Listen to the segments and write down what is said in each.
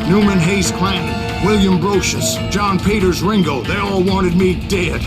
Newman Hayes Clanton, William Brocious, John Peters Ringo, they all wanted me dead.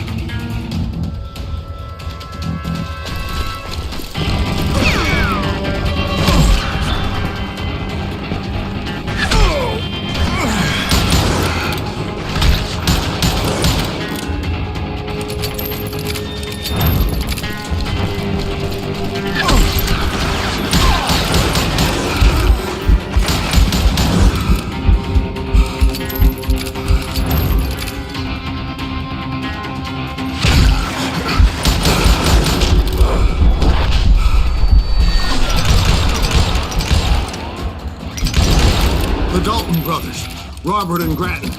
Brothers, Robert and Grattan,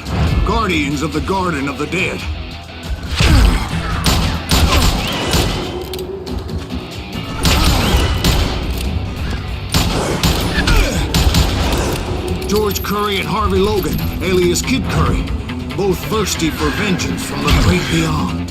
guardians of the Garden of the Dead. George Curry and Harvey Logan, alias Kid Curry, both thirsty for vengeance from the great beyond.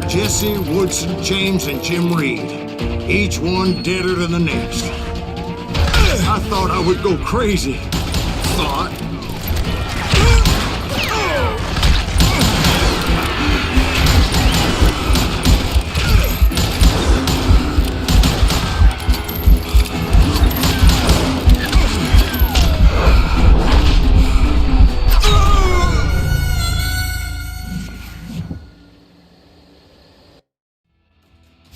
Jesse, Woodson, James, and Jim Reed, each one deader than the next. I thought I would go crazy. Thought.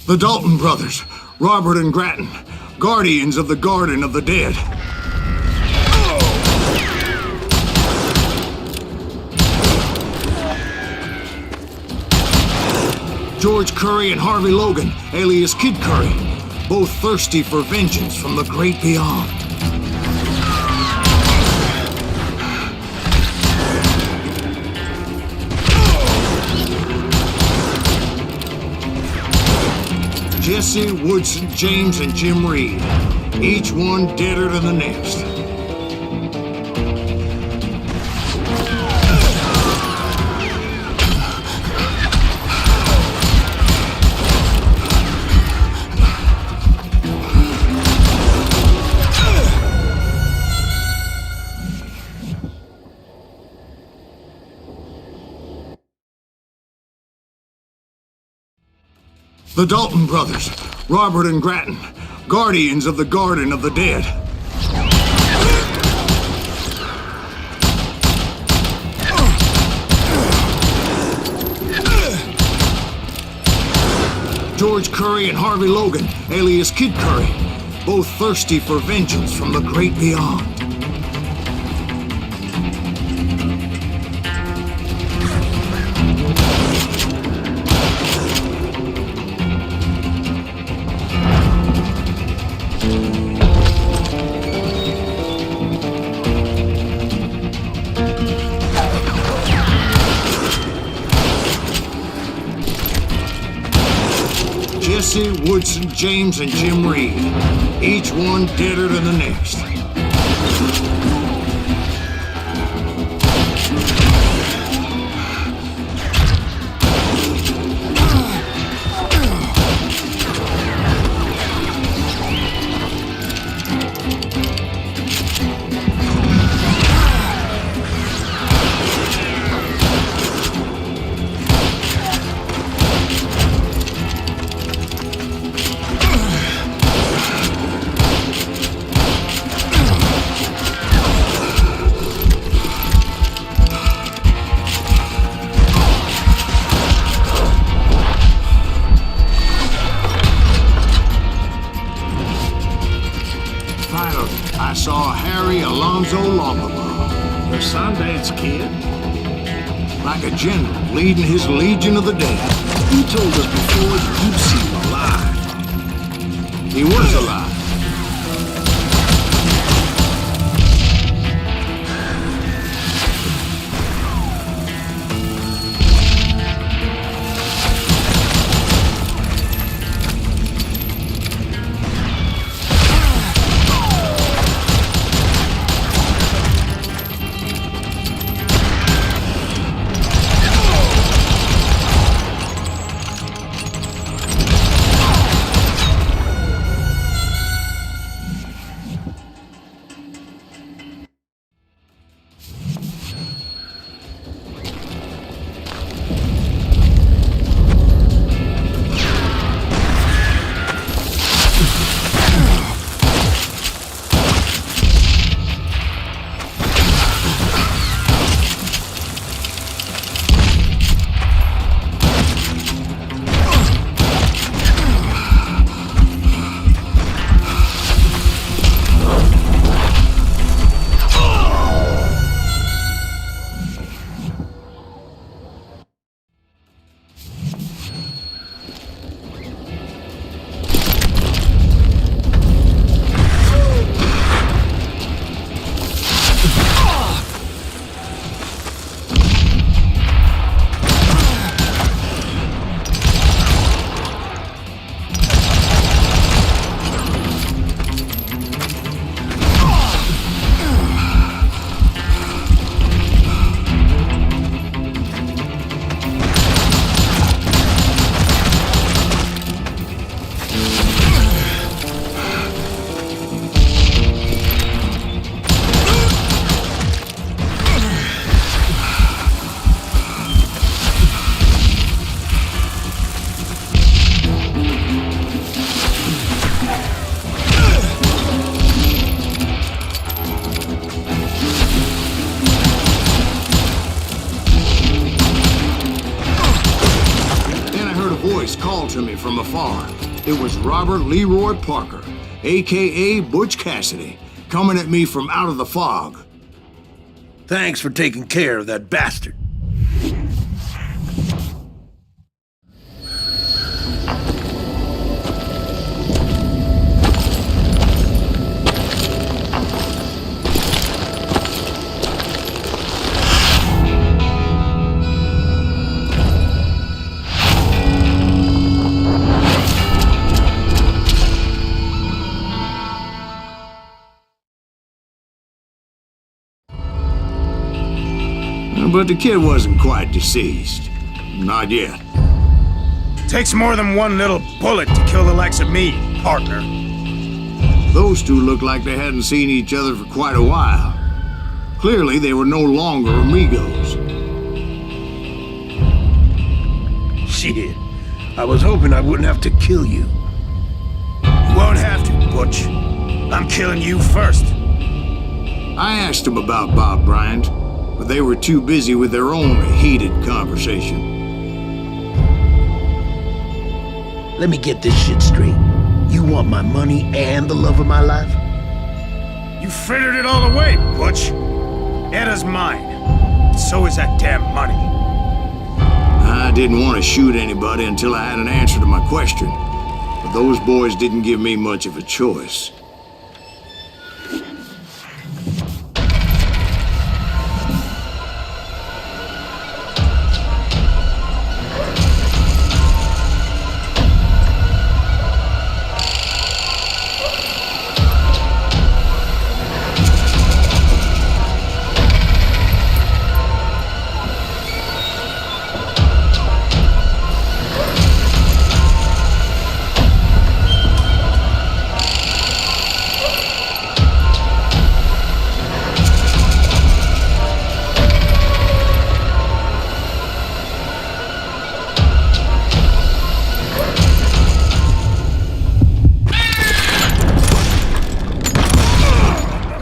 The Dalton brothers, Robert and Grattan, guardians of the Garden of the Dead. George Curry and Harvey Logan, alias Kid Curry, both thirsty for vengeance from the great beyond. Jesse, Woodson, James, and Jim Reed, each one deader than the next. The Dalton brothers, Robert and Grattan, guardians of the Garden of the Dead. George Curry and Harvey Logan, alias Kid Curry, both thirsty for vengeance from the great beyond. Jesse, Woodson, James, and Jim Reed, each one deader than the next. I saw Harry Alonzo Longbaugh, the Sundance Kid, like a general leading his legion of the dead. You told us before you'd see him alive. He was alive. voice called to me from afar. It was Robert Leroy Parker, a.k.a. Butch Cassidy, coming at me from out of the fog. Thanks for taking care of that bastard. But the kid wasn't quite deceased. Not yet. Takes more than one little bullet to kill the likes of me, partner. Those two looked like they hadn't seen each other for quite a while. Clearly, they were no longer amigos. Shit. I was hoping I wouldn't have to kill you. You won't have to, Butch. I'm killing you first. I asked them about Bob Bryant, but they were too busy with their own heated conversation. Let me get this shit straight. You want my money and the love of my life? You frittered it all away, Butch. Eda's mine. So is that damn money. I didn't want to shoot anybody until I had an answer to my question, but those boys didn't give me much of a choice.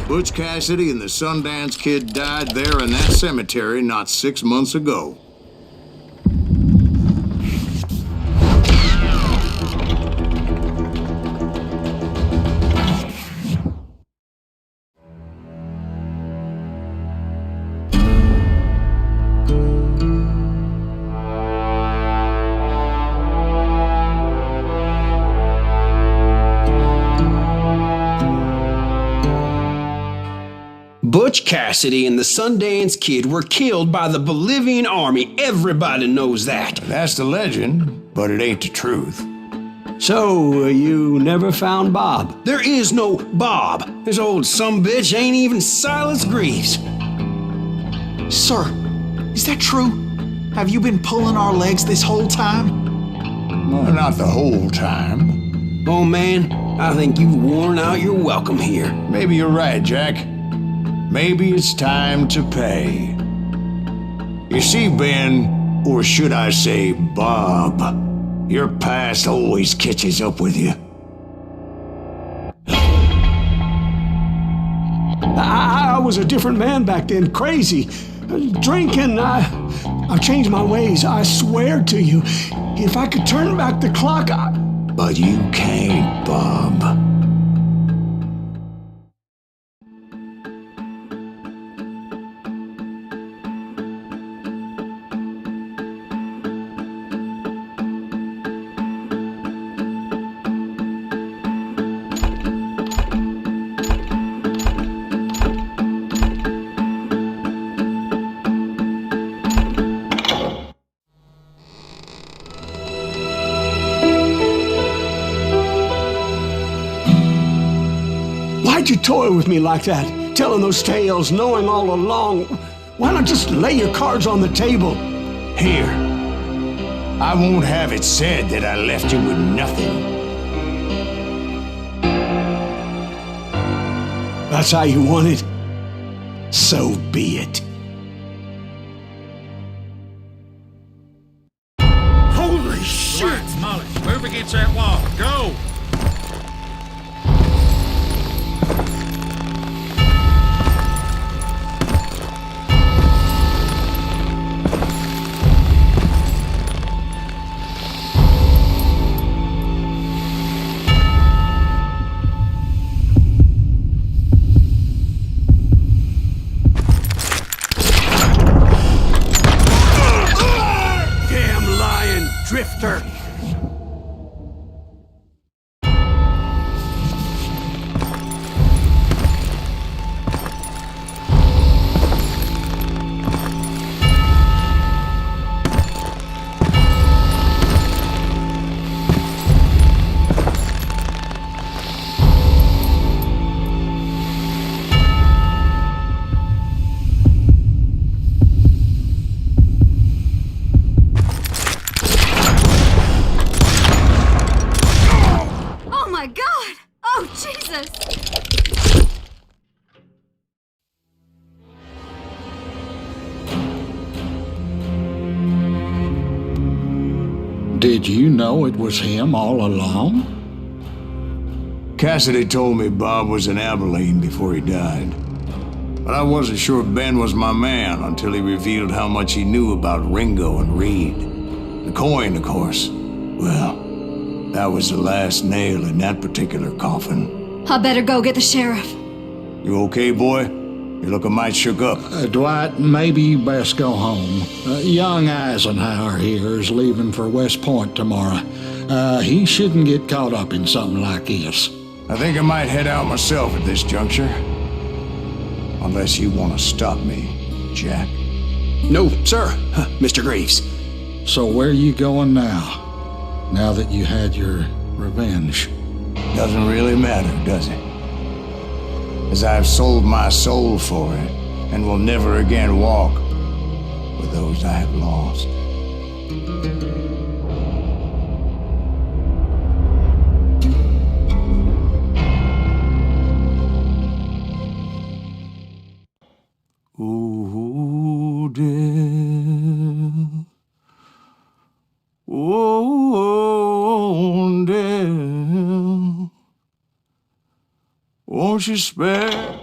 Butch Cassidy and the Sundance Kid died there in that cemetery not 6 months ago. Butch Cassidy and the Sundance Kid were killed by the Bolivian army. Everybody knows that. That's the legend, but it ain't the truth. So, you never found Bob? There is no Bob. This old sumbitch ain't even Silas Greaves. Sir, is that true? Have you been pulling our legs this whole time? Well, not the whole time. Oh man, I think you've worn out your welcome here. Maybe you're right, Jack. Maybe it's time to pay. You see, Ben, or should I say Bob, your past always catches up with you. I was a different man back then, crazy. Drinking, I've changed my ways, I swear to you. If I could turn back the clock, But you can't, Bob. Why'd you toy with me like that? Telling those tales, knowing all along. Why not just lay your cards on the table? Here. I won't have it said that I left you with nothing. That's how you want it? So be it. Holy shit! Relax, Molly. Move against that wall. Go! drifter! Oh my God! Oh, Jesus! Did you know it was him all along? Cassidy told me Bob was in Abilene before he died. But I wasn't sure Ben was my man until he revealed how much he knew about Ringo and Reed. The coin, of course. Well, that was the last nail in that particular coffin. I better go get the sheriff. You okay, boy? You're looking mighty shook up. Dwight, maybe you best go home. Young Eisenhower here is leaving for West Point tomorrow. He shouldn't get caught up in something like this. I think I might head out myself at this juncture. Unless you want to stop me, Jack. No, sir, Mr. Graves. So where you going now? Now that you had your revenge? Doesn't really matter, does it? As I've sold my soul for it, and will never again walk with those I have lost. Ooh, dear. Oh, dear. Won't you spare